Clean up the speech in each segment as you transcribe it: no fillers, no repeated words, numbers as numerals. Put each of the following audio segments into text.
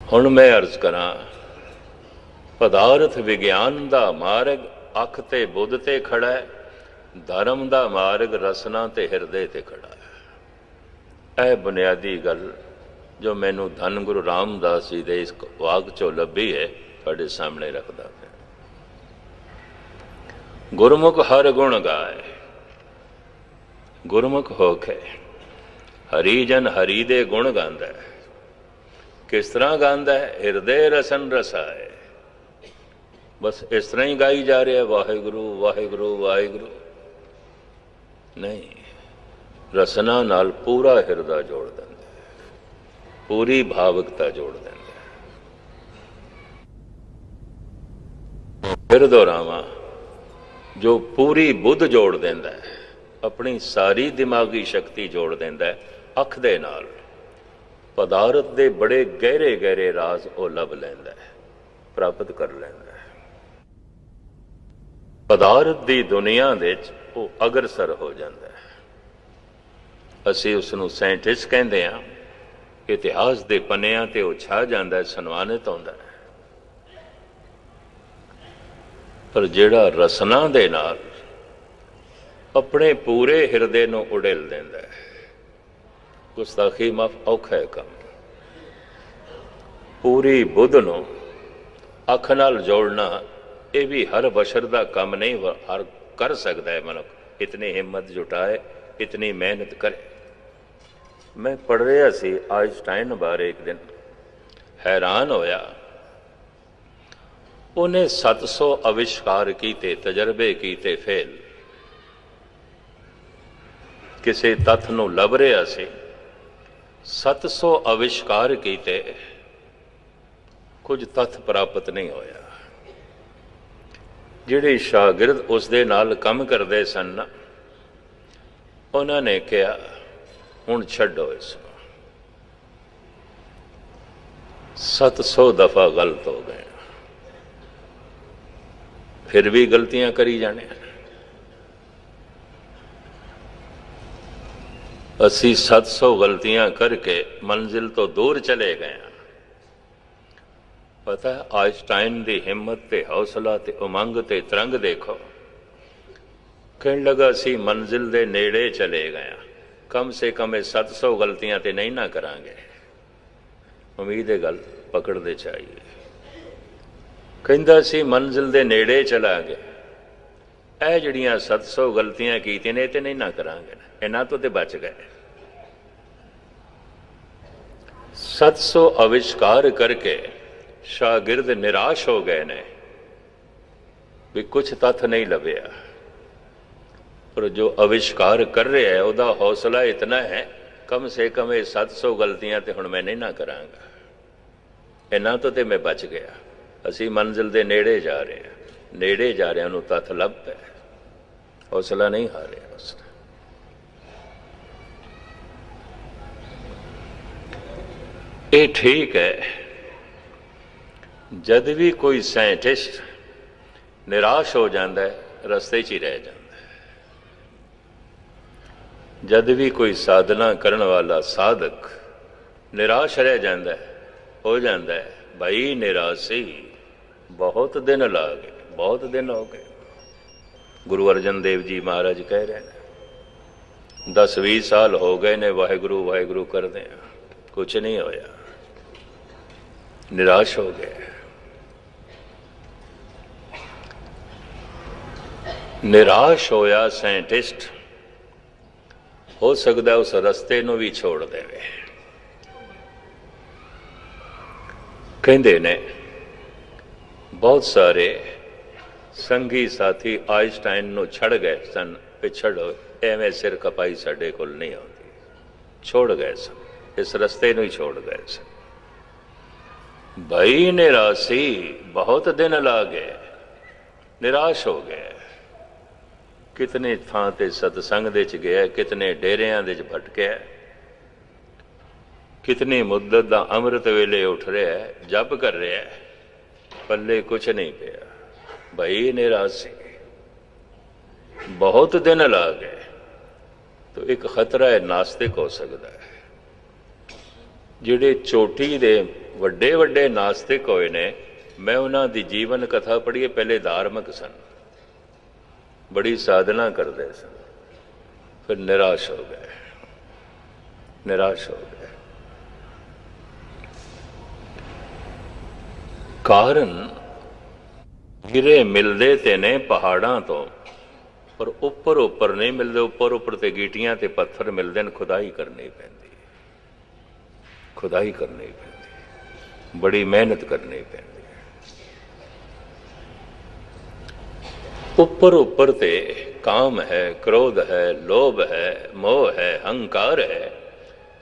हुण मैं अर्ज करा, पदार्थ विज्ञान दा मार्ग अख ते बुद्ध ते खड़ा है, धर्म दा मार्ग रसना ते हिरदे ते खड़ा है। यह बुनियादी गल जो मैनू धन गुरु रामदास जी दे इस वाक चो लभी है, तुहाडे सामने रखदा है। गुरमुख हर गुण गाए, गुरमुख होके हरिजन हरि दे गुण गांदा है। किस तरह गांदा है? हिरदे रसन रसाए। बस इस तरह ही गाई जा रहा है, वाहिगुरु वाहिगुरु वाहिगुरु नहीं, रसना नाल पूरा हिरदा जोड़ देंदा, पूरी भावुकता जोड़ देंदा। फिर दोहरावां, जो पूरी बुद्ध जोड़ देंदा है, अपनी सारी दिमागी शक्ति जोड़ देंदा है अख दे नाल, पदार्थ दे बड़े गहरे गहरे राज वो लभ लैंदा है, प्राप्त कर लैंदा है। पदार्थ दी दुनिया दे वो अग्रसर हो जाता है। असी उसनूं साइंटिस्ट कहते हैं, इतिहास के पन्नियां ते वो छा जाता है, सन्मानित होता है। पर जिहड़ा रसना दे नाल अपने पूरे हिरदे नूं उड़ेल देंदा है, गुस्ताखी माफ औखा है काम। पूरी बुद्ध नूं अख नाल जोड़ना ये भी हर बशर का काम नहीं, हर कर सकता है मनुख। इतनी हिम्मत जुटाए, इतनी मेहनत करे। मैं पढ़ रहा सी आइंस्टाइन बारे, एक दिन हैरान होया। उन्हें 700 आविष्कार किए, तजर्बे किए, फेल। किसी तत्थ नूं लभ रहा सी, 700 आविष्कार किए, कुछ तत्थ प्राप्त नहीं होया। जिहड़े शागिर्द उसदे नाल काम करते सन, उन्होंने कहा हुण छड्डो इसको। 700 दफा गलत हो गए, फिर भी गलतियां करी जाने। असी 700 गलतियां करके मंजिल तो दूर चले गए। पता है आइंस्टाइन की हिम्मत ते हौसला ते उमंग ते तरंग देखो। कहने लगा सी मंजिल दे नेड़े चले गए, कम से कम 700 गलतियां ते नहीं ना करांगे। उम्मीद है गल पकड़ते चाहिए। कहंदा सी मंजिल दे नेड़े चला गया, ए जड़ियां 700 गलतियां कीतियां ने ते नहीं ना करांगे, इन्हां तो ते बच गए। 700 आविष्कार करके शागिर्द निराश हो गए ने भी कुछ तत्थ नहीं लभ्या। पर जो आविष्कार कर रहा है उसका हौसला इतना है, कम से कम 700 गलतियां तो हुण मैं नहीं ना करांगा, इन्हां तो ते मैं बच गया। असी मंजिल दे नेड़े जा रहे हैं, नेड़े जा रहे हैं, तत्थ लभ है, हौसला नहीं हारिया उसने। ये ठीक है, जद भी कोई साइंटिस्ट निराश हो जाता है, रस्ते च ही रह जाता है। जद भी कोई साधना करने वाला साधक निराश रह जाता है, हो जाता है, भाई निराशी बहुत दिन ला गए, बहुत दिन हो गए। गुरु अर्जन देव जी महाराज कह रहे हैं 10-20 साल हो गए ने वाहिगुरु वाहिगुरु करते हैं, कुछ नहीं होया, निराश हो गए। निराश होया साइंटिस्ट हो सकता उस रस्ते नूं भी छोड़ देवे। कहंदे ने बहुत सारे संगी साथी आइंस्टाइन नूं छड़ गए सन, पिछड़ एवें सिर खपाई साडे कोल नहीं आउंदी, छोड़ गए सन, इस रस्ते नूं ही छोड़ गए सन। भाई निराशी बहुत दिन ला गए, निराश हो गए। कितने थां ते सतसंग दे च गया, कितने डेरियां दे च भटकिया, कितनी मुद्दत दा अमृत वेले उठ रहा है, जप कर रहा है, पल्ले कुछ नहीं पिया। भाई निराशी बहुत दिन ला गए, तो एक खतरा है नास्तिक हो सकता है। जिहड़े चोटी दे ਵੱਡੇ ਵੱਡੇ ਨਾਸਤਿਕ ਹੋਏ ਨੇ, ਮੈਂ ਉਹਨਾਂ ਦੀ ਜੀਵਨ ਕਥਾ ਪੜ੍ਹੀ ਹੈ। ਪਹਿਲੇ ਧਾਰਮਿਕ ਸਨ, ਬੜੀ ਸਾਧਨਾ ਕਰਦੇ ਸਨ, ਫਿਰ ਨਿਰਾਸ਼ ਹੋ ਗਏ, ਨਿਰਾਸ਼ ਹੋ ਗਏ। ਕਾਰਨ ਹੀਰੇ ਮਿਲਦੇ ਤੇ ਨੇ ਪਹਾੜਾਂ ਤੋਂ, ਪਰ ਉੱਪਰ ਉੱਪਰ ਨਹੀਂ ਮਿਲਦੇ। ਉੱਪਰ ਉੱਪਰ ਤੇ ਗੀਟੀਆਂ ਤੇ ਪੱਥਰ ਮਿਲਦੇ ਨੇ, ਖੁਦਾਈ ਕਰਨੀ ਪੈਂਦੀ, ਖੁਦਾਈ ਕਰਨੀ ਪੈਂਦੀ, ਬੜੀ ਮਿਹਨਤ ਕਰਨੀ ਪੈਂਦੀ। ਉੱਪਰ ਉੱਪਰ ਤੇ ਕਾਮ ਹੈ, ਕ੍ਰੋਧ ਹੈ, ਲੋਭ ਹੈ, ਮੋਹ ਹੈ, ਹੰਕਾਰ ਹੈ।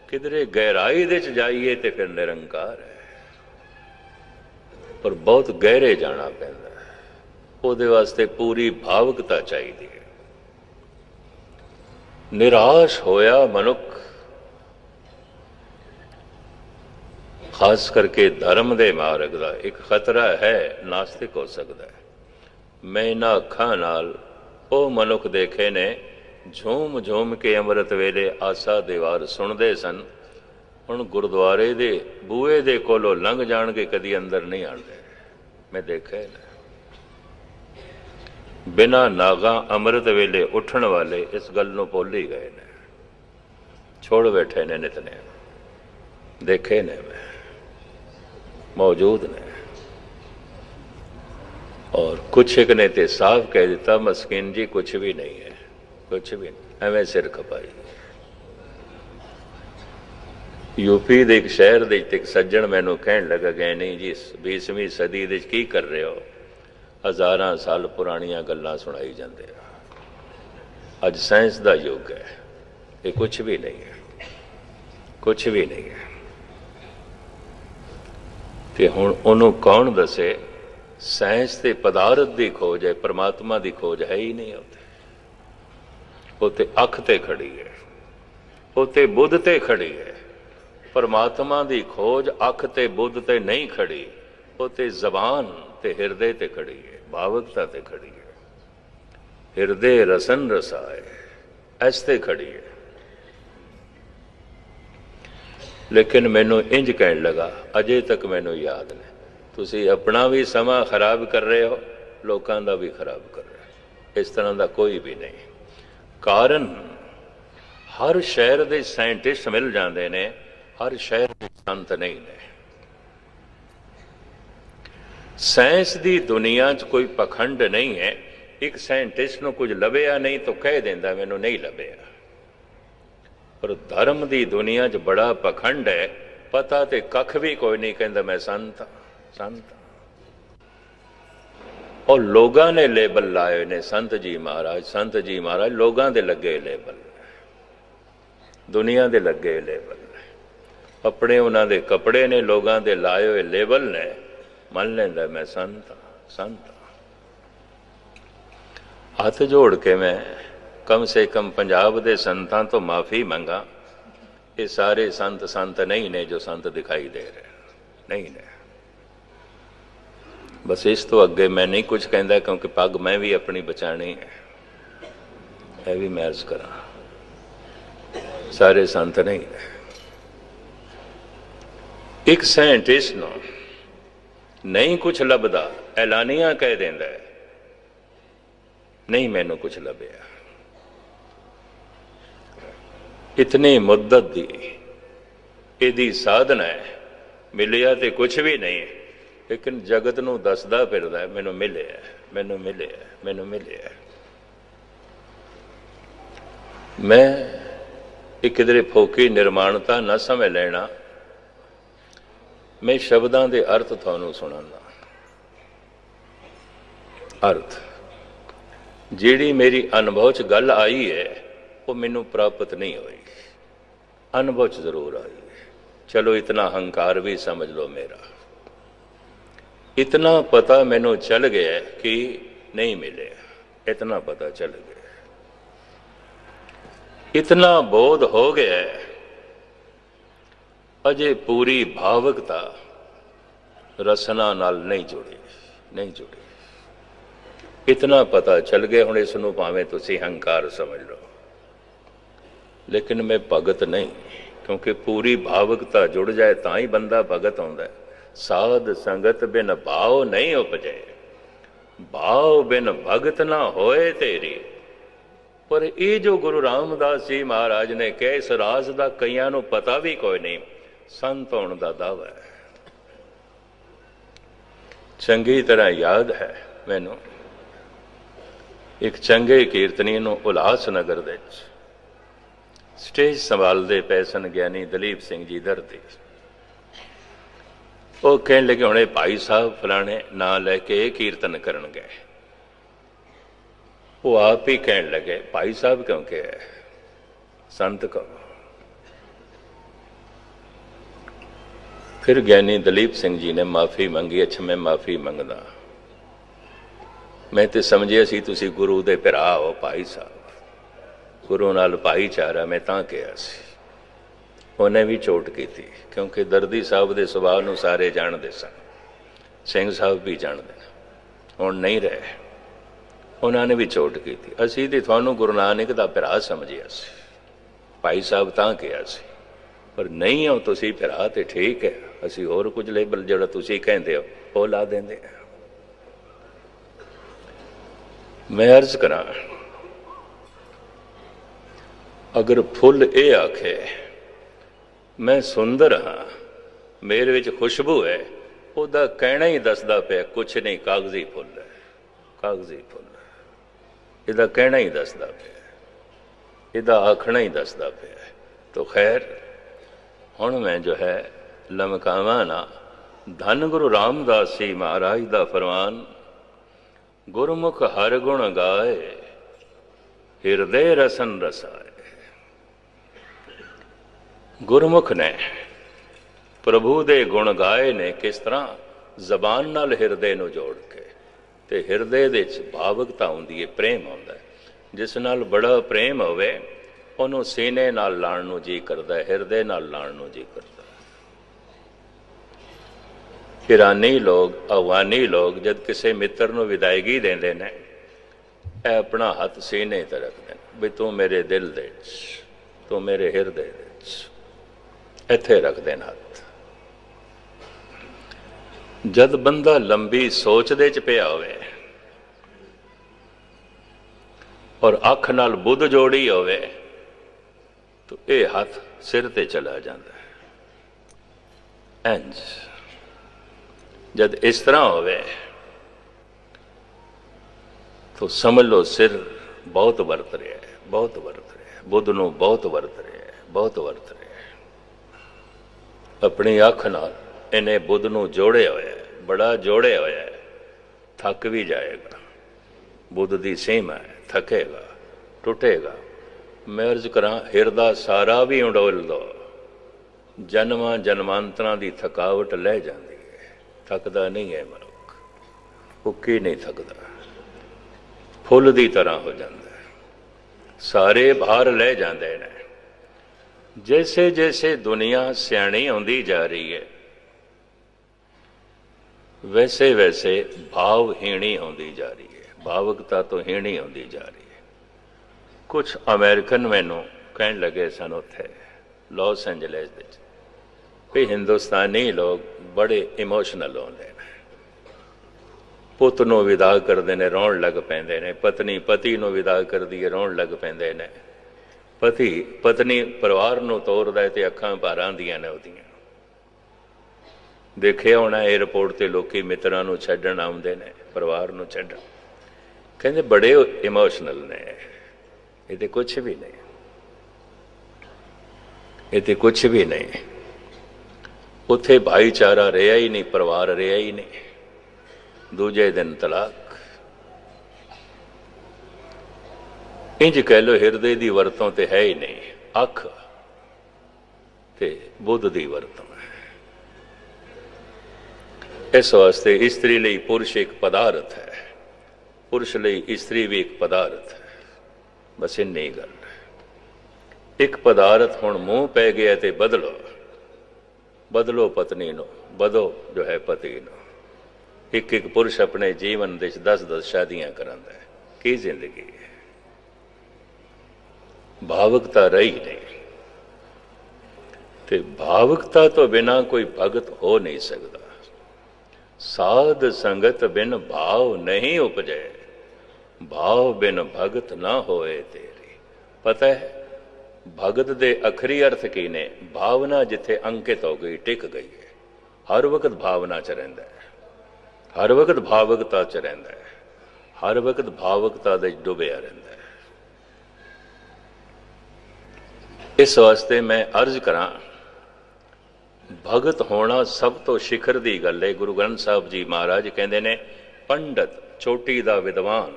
ਕਿਧਰੇ ਗਹਿਰਾਈ ਦੇ ਚ ਜਾਈਏ ਤੇ ਫਿਰ ਨਿਰੰਕਾਰ ਹੈ, ਪਰ ਬਹੁਤ ਗਹਿਰੇ ਜਾਣਾ ਪੈਂਦਾ। ਉਹਦੇ ਵਾਸਤੇ ਪੂਰੀ ਭਾਵੁਕਤਾ ਚਾਹੀਦੀ ਹੈ। ਨਿਰਾਸ਼ ਹੋਇਆ ਮਨੁੱਖ, ਖਾਸ ਕਰਕੇ ਧਰਮ ਦੇ ਮਾਰਗ ਦਾ ਇੱਕ ਖਤਰਾ ਹੈ, ਨਾਸਤਿਕ ਹੋ ਸਕਦਾ ਹੈ। ਮੈਂ ਇਹਨਾਂ ਅੱਖਾਂ ਨਾਲ ਉਹ ਮਨੁੱਖ ਦੇਖੇ ਨੇ, ਝੂਮ ਝੂਮ ਕੇ ਅੰਮ੍ਰਿਤ ਵੇਲੇ ਆਸਾ ਦੀ ਵਾਰ ਸੁਣਦੇ ਸਨ। ਹੁਣ ਗੁਰਦੁਆਰੇ ਦੇ ਬੂਹੇ ਦੇ ਕੋਲੋਂ ਲੰਘ ਜਾਣਗੇ, ਕਦੀ ਅੰਦਰ ਨਹੀਂ ਆਉਂਦੇ। ਮੈਂ ਦੇਖਿਆ ਨਾ, ਬਿਨਾਂ ਨਾਗਾ ਅੰਮ੍ਰਿਤ ਵੇਲੇ ਉੱਠਣ ਵਾਲੇ ਇਸ ਗੱਲ ਨੂੰ ਭੁੱਲ ਹੀ ਗਏ ਨੇ, ਛੋੜ ਬੈਠੇ ਨੇ ਨਿਤਨੇਮ। ਦੇਖੇ ਨੇ, ਮੈਂ ਮੌਜੂਦ ਨੇ। और कुछ एक ने ते साफ कह दिता, मस्किन जी कुछ भी नहीं है, कुछ भी नहीं, एवं सिर खपाई। यूपी ਦੇ ਇੱਕ ਸ਼ਹਿਰ ਦੇ ਇੱਕ ਸੱਜਣ ਮੈਨੂੰ ਕਹਿਣ ਲੱਗਾ, ਗਏ ਨਹੀਂ ਜੀ 20ਵੀਂ ਸਦੀ ਦੇ ਕੀ ਕਰ ਰਹੇ ਹੋ, ਹਜ਼ਾਰਾਂ ਸਾਲ ਪੁਰਾਣੀਆਂ ਗੱਲਾਂ ਸੁਣਾਈ ਜਾਂਦੇ ਆ। ਅੱਜ ਸਾਇੰਸ ਦਾ ਯੁੱਗ ਹੈ, ਇਹ ਕੁਝ ਵੀ ਨਹੀਂ ਹੈ, ਕੁਝ ਵੀ ਨਹੀਂ ਹੈ। ਤੇ ਹੁਣ ਉਹਨੂੰ ਕੌਣ ਦੱਸੇ, ਸਾਇੰਸ ਤੇ ਪਦਾਰਥ ਦੀ ਖੋਜ ਹੈ, ਪਰਮਾਤਮਾ ਦੀ ਖੋਜ ਹੈ ਹੀ ਨਹੀਂ। ਉੱਤੇ ਅੱਖ ਤੇ ਖੜੀ ਹੈ, ਉੱਤੇ ਬੁੱਧ ਤੇ ਖੜੀ ਹੈ। ਪਰਮਾਤਮਾ ਦੀ ਖੋਜ ਅੱਖ ਤੇ ਬੁੱਧ ਤੇ ਨਹੀਂ ਖੜੀ, ਉੱਤੇ ਜ਼ਬਾਨ ਤੇ ਹਿਰਦੇ ਤੇ ਖੜੀ ਹੈ, ਭਾਵੁਕਤਾ ਤੇ ਖੜੀ ਹੈ। ਹਿਰਦੇ ਰਸਨ ਰਸਾਏ, ਇਸ ਤੇ ਖੜੀ ਹੈ। ਲੇਕਿਨ ਮੈਨੂੰ ਇੰਜ ਕਹਿਣ ਲੱਗਾ, ਅਜੇ ਤੱਕ ਮੈਨੂੰ ਯਾਦ ਨਹੀਂ, ਤੁਸੀਂ ਆਪਣਾ ਵੀ ਸਮਾਂ ਖਰਾਬ ਕਰ ਰਹੇ ਹੋ, ਲੋਕਾਂ ਦਾ ਵੀ ਖਰਾਬ ਕਰ ਰਹੇ ਹੋ। ਇਸ ਤਰ੍ਹਾਂ ਦਾ ਕੋਈ ਵੀ ਨਹੀਂ। ਕਾਰਨ ਹਰ ਸ਼ਹਿਰ ਦੇ ਸਾਇੰਟਿਸਟ ਮਿਲ ਜਾਂਦੇ ਨੇ, ਹਰ ਸ਼ਹਿਰ ਦੇ ਸੰਤ ਨਹੀਂ ਨੇ। ਸਾਇੰਸ ਦੀ ਦੁਨੀਆ 'ਚ ਕੋਈ ਪਖੰਡ ਨਹੀਂ ਹੈ। ਇੱਕ ਸਾਇੰਟਿਸਟ ਨੂੰ ਕੁਝ ਲੱਭਿਆ ਨਹੀਂ ਤਾਂ ਕਹਿ ਦਿੰਦਾ ਮੈਨੂੰ ਨਹੀਂ ਲੱਭਿਆ। ਪਰ ਧਰਮ ਦੀ ਦੁਨੀਆ 'ਚ ਬੜਾ ਪਖੰਡ ਹੈ, ਪਤਾ ਤੇ ਕੱਖ ਵੀ ਕੋਈ ਨਹੀਂ, ਕਹਿੰਦਾ ਮੈਂ ਸੰਤ ਹਾਂ, ਸੰਤ। और लोगों ने लेबल लाए ने, संत जी महाराज, संत जी महाराज। लोगों के लगे लेबल, दुनिया के लगे लेबल, अपने उन्होंने कपड़े ने, लोगों के लाए हुए लेबल ने। मन लेंदा मैं संत हाँ, संत हाँ। हथ जोड़ के मैं कम से कम पंजाब के संतां तो माफ़ी मंगा। ये सारे संत संत नहीं ने जो संत दिखाई दे रहे, नहीं ने। बस इस तो अगे मैं नहीं कुछ कहता, क्योंकि पग मैं भी अपनी बचानी है, यह भी मैं अर्ज करा। सारे संत नहीं है। एक साइंटिस्ट नो नहीं कुछ लभदा, ऐलानिया कह देंदा है नहीं मैनू कुछ लभ्या। इतनी मुद्दत दी इहदी साधना है, मिलिया तो कुछ भी नहीं, लेकिन जगत नूं दसदा फिरदा है मैनू मिलिया, मैनू मिलिया, मैनू मिलिया। मैं एक किधरे फोकी निर्माणता न समझ लेना। मैं शब्दां दे अर्थ तुहानूं सुणाना। अर्थ जिहड़ी मेरी अनुभव च गल आई है वो मैनू प्राप्त नहीं हुई, अनुभव च जरूर आई है। चलो इतना हंकार भी समझ लो मेरा। इतना पता मैनू चल गया कि नहीं मिले, इतना पता चल गया, इतना बोध हो गया। अजे पूरी भावुकता रसना नाल नहीं जुड़ी, नहीं जुड़ी। इतना पता चल गया। हुण इसनूं भावें तुसीं हंकार समझ लो, लेकिन मैं भगत नहीं, क्योंकि पूरी भावुकता जुड़ जाए तां ही बंदा भगत होंदा है। साध संगत बिन भाव नहीं उपजे, भाव बिन भगत ना होए तेरी। पर ये जो गुरु रामदास जी महाराज ने कहा, इस राज का कईयां नूं पता भी कोई नहीं, संत होने का दावा है। चंगी तरह याद है मैनू, एक चंगे कीर्तनी नूं उल्हासनगर दे स्टेज संभालते पै सन ज्ञानी दलीप सिंह जी दरदी। वो कह लगे हुणे भाई साहब फलाने ना लैके कीर्तन करन गए। वो आप ही कह लगे भाई साहब क्यों कहे, संत कहो। फिर ज्ञानी दलीप सिंह जी ने माफ़ी मंगी। अच्छा मैं माफ़ी मंगदा, मैं तो समझिया सी तुसी गुरु दे भरा हो भाई साहब, गुरु नाल भाईचारा मैं तां कहा सी। उन्हें भी चोट की थी, क्योंकि दर्दी साहब के सुभाव नूं सारे जानते सन, सिंह साहब भी जानते हैं, हुण नहीं रहे। उन्होंने भी चोट की थी। असी तो थानू गुरु नानक का भरा समझिया सी, भाई साहब तां कहा सी, पर नहीं हो तुसी भरा तो ठीक है, असी होर कुछ लेबल जो तुसी कहते हो वो ला देंगे। मैं अर्ज करा, अगर फुल ये आखे मैं सुंदर हाँ, मेरे विच खुशबू है, उहदा कहना ही दसदा पे कुछ नहीं, कागजी फुल है, कागजी फुल है। इहदा कहना ही दसदा पे, इहदा आखना ही दसदा पे। तो खैर हुण मैं जो है लमकावा ना, धन गुरु रामदास जी महाराज का फरमान, गुरमुख हर गुण गाए, हिरदे रसन रसाए। गुरमुख ने प्रभु दे गुण गाए ने किस तरह, जबान नाल हिरदे नूं जोड़ के, ते हिरदे दे विच भावुकता हुंदी है, प्रेम हुंदा है। जिस नाल बड़ा प्रेम होवे उहनूं सीने नाल लाण नूं जी करदा है, हिरदे नाल लाण नूं जी करदा है। ईरानी लोग, अफगानी लोग जद किसी मित्र नूं विदायगी देंदे ने, ਇਹ अपना हथ सीने ते रखदे ने, भी तू मेरे दिल दे विच, तू मेरे हिरदे दे विच, इत्थे रखदे ने हथ। जद बंदा लंबी सोच दे च पिया होवे और अख नाल बुध जोड़ी होवे, तो ये हाथ सिर ते चला जाता है। इंज जद इस तरह होवे तो समझ लो सिर बहुत वरत रहा है, बहुत वरत रहा है, बुध नूं बहुत वरत रहा है, बहुत वरत रहा है। अपनी अख नाल इन्हें बुध नूं जोड़े होया, बड़ा जोड़े होया, थक भी जाएगा, बुध की सीम है, थकेगा, टुटेगा। मैं अर्ज करा, हिरदा सारा भी उडोल दो, जन्मां जन्मांतरां की थकावट लै जाती है, थकदा नहीं है मनुख, भुक्की नहीं थकदा, फुल की तरह हो जाता है, सारे भार लै जाते हैं। जैसे जैसे दुनिया सियाणी होंदी जा रही है, वैसे वैसे भावहीणी होंदी जा रही है, भावुकता तो हीणी होंदी जा रही है। कुछ अमेरिकन मैनू कहन लगे सन उत्थे लॉस एंजलिस भी हिंदुस्तानी लोग बड़े इमोशनल होंदे ने, पुत नूं विदा करते हैं रोण लग पैंदे ने, पत्नी पति नूं विदा करदी है रोण लग पैंदे ने, पति पत्नी परिवार नूं तोरदा है ते अखां भर आंदियां ने उहदियां। देखिया होना एयरपोर्ट ते लोकी मित्रां नूं छड्डण आउंदे ने, परिवार नूं छड्डण, कहंदे बड़े इमोशनल ने। ये ते कुछ भी नहीं, ये ते कुछ भी नहीं। उत्थे भाईचारा रहा ही नहीं, परिवार रहा ही नहीं, दूजे दिन तलाक। इंज कह लो हिरदे की वरतों तो है ही नहीं, अख ते बुध की वरतों है। इस वास्ते स्त्री लई पुरुष एक पदार्थ है, पुरुष लई स्त्री भी एक पदार्थ है, बस इन्नी गल। एक पदार्थ हुण मूँह पै गया तो बदलो, बदलो पत्नी नूं, बदो जो है पति नूं। एक एक पुरुष अपने जीवन दे 10-10 शादियां करांदा है, की जिंदगी है। भावुकता रही नहीं, ते भावुकता तो बिना कोई भगत हो नहीं सकता। साध संगत बिन भाव नहीं उपजे, भाव बिन भगत ना होए तेरी। पता है भगत दे अखरी अर्थ की ने, भावना जिथे अंकित हो गई, टिक गई है, हर वक्त भावना च रहिंदा है, हर वक्त भावकता च रहिंदा है, हर वक्त भावकता दे डुबिया रहिंदा है। इस वास्ते मैं अर्ज करा, भगत होना सब तो शिखर की गल है। गुरु ग्रंथ साहब जी महाराज कहते ने पंडित चोटी का विद्वान,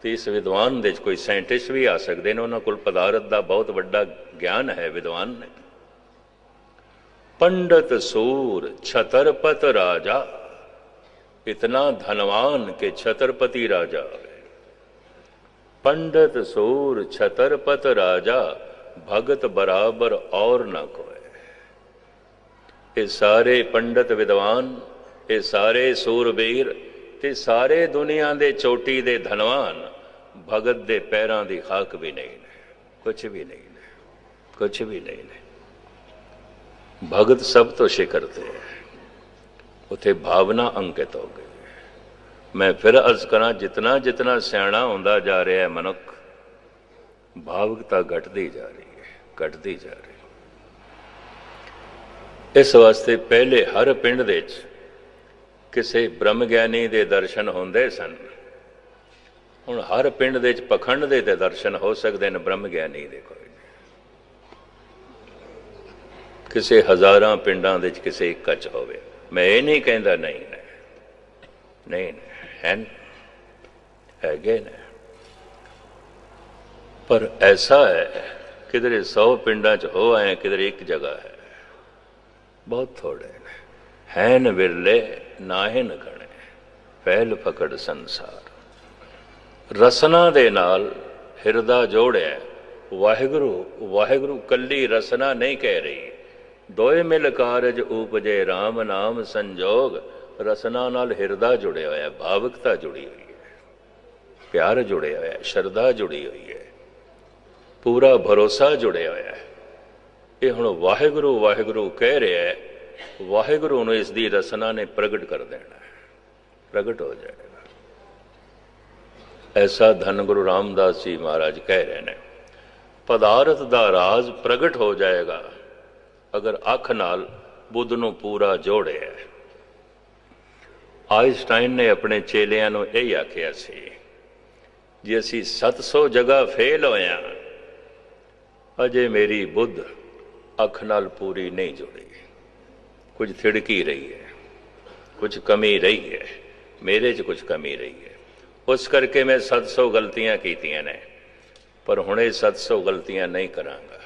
तो इस विद्वान दे कोई साइंटिस्ट भी आ सकते हैं, उन्होंने कोल पदार्थ का बहुत बड़ा ज्ञान है विद्वान ने। पंडित सूर छतरपत राजा, इतना धनवान के छतरपति राजा। पंडित सूर छतरपत राजा, भगत बराबर और न कोई। ये सारे पंडित विद्वान, ये सारे सूरबीर, ते सारे दुनिया दे चोटी दे धनवान, भगत दे पैरां दी खाक भी नहीं ने, कुछ भी नहीं ने, कुछ भी नहीं ने। भगत सब तो शिखर थे, उथे भावना अंकित हो गई। मैं फिर अर्ज करा, जितना जितना सियाणा होंदा जा रहा है मनुख, भावुकता घटती जा रही है, घटती जा रही है। इस वास्ते पहले हर पिंड दे किसी ब्रह्म ज्ञानी दे दर्शन होंदे सन, हुण हर पिंड दे पखंड दे दर्शन हो सकते हैं, ब्रह्म ज्ञानी दे कोई नहीं। किसी हज़ारां पिंडां दे किसी एक कच होवे। मैं ये नहीं कहता नहीं ने, नहीं है ने, पर ऐसा है किधरे 100 पिंडां च हो आए, किधरे एक जगह है, बहुत थोड़े हैन विरले नाहिन गणे, पहल फकड़ संसार। रसना दे नाल हिरदा जोड़िया, वाहिगुरु वाहिगुरु कली रसना नहीं कह रही। दोए मिल कारज उपजे राम नाम संजोग। रसना नाल हिरदा जुड़िया होया, भावुकता जुड़ी हुई है, प्यार जुड़िया होया, श्रद्धा जुड़ी हुई है, पूरा भरोसा जुड़िया होया है। ये हुण वाहिगुरु वाहिगुरु कह रहा है, वाहिगुरु ने इसकी रसना ने प्रगट कर देना है, प्रगट हो जाएगा। ऐसा धन गुरु रामदास जी महाराज कह रहे हैं, पदार्थ का राज प्रगट हो जाएगा अगर अख नाल बुद्ध नूं पूरा जोड़े है। आइंस्टाइन ने अपने चेलियां नूं यही आख्या सी, जे असीं 700 जगह फेल होया, अजे मेरी बुद्ध अख नाल पूरी नहीं जुड़ी, कुछ थिड़की रही है, कुछ कमी रही है, मेरे च कुछ कमी रही है। उस करके मैं 700 गलतियां कीतियां ने, पर हुणे 700 गलतियां नहीं करांगा।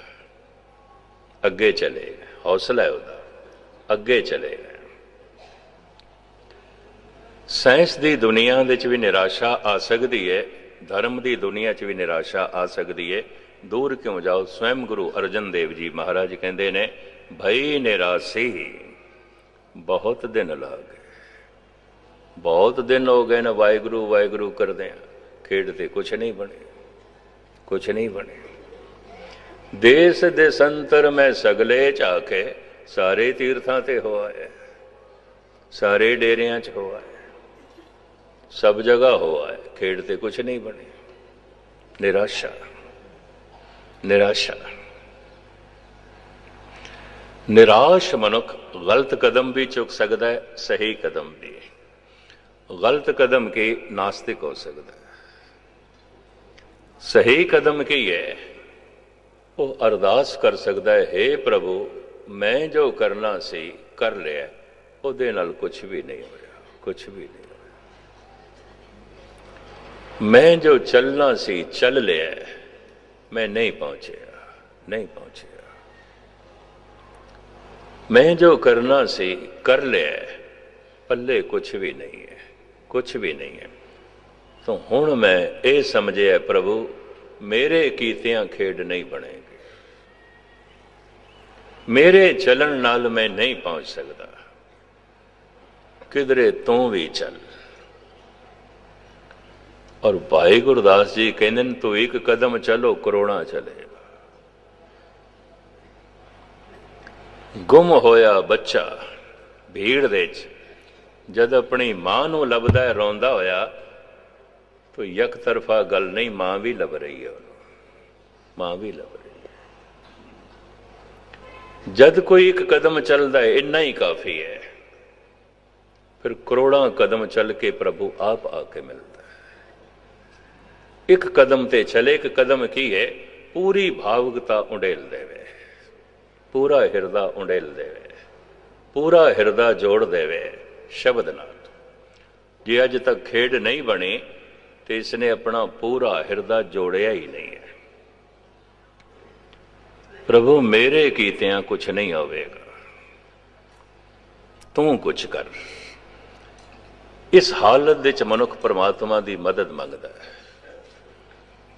अगे चलेगा, हौसला है उहदा, अगे चलेगा। साइंस की दुनिया दे च भी निराशा आ सकती है, धर्म की दुनिया च भी निराशा आ सकती है। दूर क्यों जाओ। स्वयं गुरु अर्जन देव जी महाराज कहते ने, भई निराशी बहुत दिन ला गए। बहुत दिन हो गए ना वाहिगुरु वाहिगुरु करदे, खेडते कुछ नहीं बने, कुछ नहीं बने। देश देशंतर में सगले झाके, सारे तीर्थां ते हो आए, सारे डेरियां च हो आए, सब जगह हो आए, खेडते कुछ नहीं बने। निराशा, निराशा। निराश मनुख गलत कदम भी चुक सकता है, सही कदम भी। गलत कदम की नास्तिक हो सकता है, सही कदम की है वो अरदास कर सकता है, हे प्रभु मैं जो करना सी कर लिया, उहदे नाल कुछ भी नहीं होया, कुछ भी नहीं होया। मैं जो चलना सी चल लिया, मैं नहीं पहुंचया, नहीं पहुंचया। मैं जो करना सी कर लिया, पल्ले कुछ भी नहीं है, कुछ भी नहीं है। तो हुण मैं ये समझिया प्रभु मेरे कीतियां खेड नहीं बनेगी, मेरे चलन नाल मैं नहीं पहुंच सकता, किधरे तू भी चल। और भाई गुरदास जी कहते हैं, तू एक कदम चलो करोड़ा चलेगा। गुम होया बच्चा भीड़ दे जद अपनी मां नूं लभदा है रोंदा होया तो यक तरफा गल नहीं, मां भी लभ रही है उन्होंने, मां भी लभ रही है। जद कोई एक कदम चलता है इन्ना ही काफी है, फिर करोड़ों कदम चल के प्रभु आप आके मिलता है। एक कदम ते चले, एक कदम की है पूरी भावुकता उंडेल देवे, पूरा हिरदा उंडेल देवे, पूरा हिरदा जोड़ देवे शब्द नाल। जे अज तक खेड नहीं बनी तो इसने अपना पूरा हिरदा जोड़िया ही नहीं है। प्रभु मेरे कीतियां कुछ नहीं होवेगा, तू कुछ कर। इस हालत विच मनुख परमात्मा की मदद मंगदा है,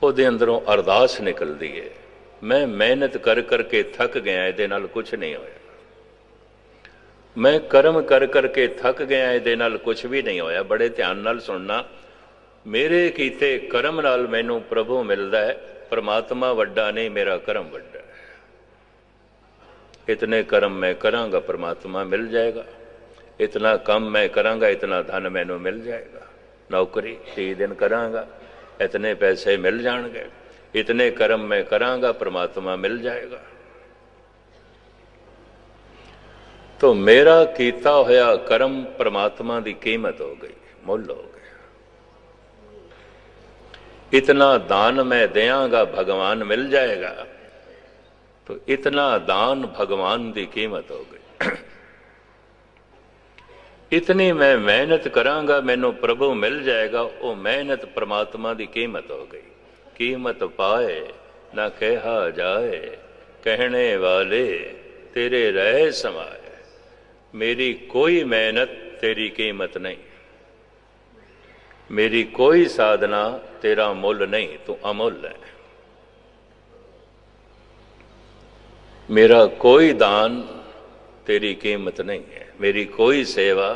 ਉਹਦੇ अंदरों अरदास निकलती है, मैं मेहनत कर करके थक गया, ਇਹਦੇ ਨਾਲ कुछ नहीं होया। मैं कर्म कर करके थक गया, ਇਹਦੇ ਨਾਲ कुछ भी नहीं होया। बड़े ध्यान नाल सुनना, मेरे कीते कर्म नाल मैनू प्रभु मिलता है, परमात्मा वड्डा नहीं, मेरा कर्म वड्डा है। इतने कर्म मैं करांगा परमात्मा मिल जाएगा, इतना कम मैं करांगा इतना धन मैनू मिल जाएगा। नौकरी 30 दिन करांगा इतने पैसे मिल जाएंगे, इतने कर्म मैं करांगा परमात्मा मिल जाएगा। तो मेरा कीता होया कर्म परमात्मा की कीमत हो गई, मुल हो गया। इतना दान मैं देंगा भगवान मिल जाएगा, तो इतना दान भगवान की कीमत हो गई। इतनी मैं मेहनत करांगा मैनू प्रभु मिल जाएगा, वो मेहनत परमात्मा की कीमत हो गई। कीमत पाए ना कहा जाए, कहने वाले तेरे रहे समाए। मेरी कोई मेहनत तेरी कीमत नहीं, मेरी कोई साधना तेरा मुल नहीं, तू अमुल है। मेरा कोई दान तेरी कीमत नहीं है, मेरी कोई सेवा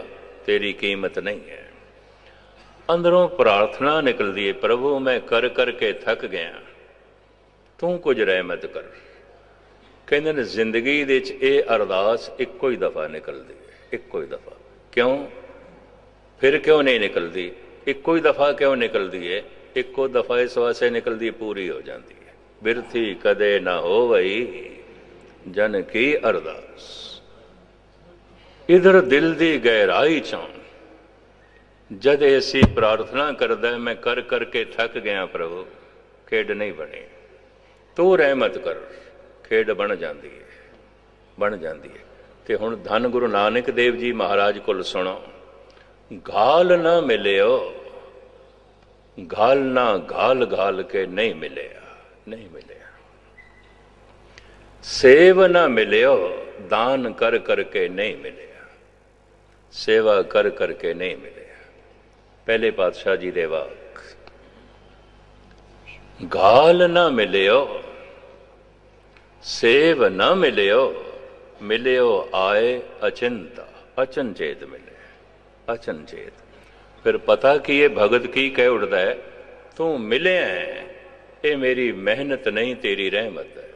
तेरी कीमत नहीं है। अंदरों प्रार्थना निकलती है, प्रभु मैं कर करके थक गया, तू कुछ रहमत कर। कहते ने जिंदगी दे ये अरदास इक्को ही दफा निकलती है, इक्को ही दफा। क्यों? फिर क्यों नहीं निकलती? इक्को ही दफा क्यों निकलती है? इक्को दफा इस वास्ते निकलती पूरी हो जाती है। बिरथी कदे ना हो वही जन की अरदास। इधर दिल की गहराई चों जद ऐसी प्रार्थना करदा है, मैं कर करके थक गया प्रभु, खेड नहीं बनी, तू रहमत कर, खेड बन जाती है, बन जाती है। तो हुण धन गुरु नानक देव जी महाराज कोल सुनो, घाल ना मिलियो, घाल ना घाल घाल के नहीं मिलिया, नहीं मिलिया। सेव ना मिलियो, दान कर करके नहीं मिलिया, सेवा कर करके नहीं मिलिया। पहले पातशाह जी दे वाक, घाल ना मिलियो, सेव न मिलियो, मिलियो आए अचिंता, अचनचेत मिले, अचनचेत। फिर पता कि ये भगत की कह उठता है, तू मिले है, ये मेरी मेहनत नहीं तेरी रहमत है।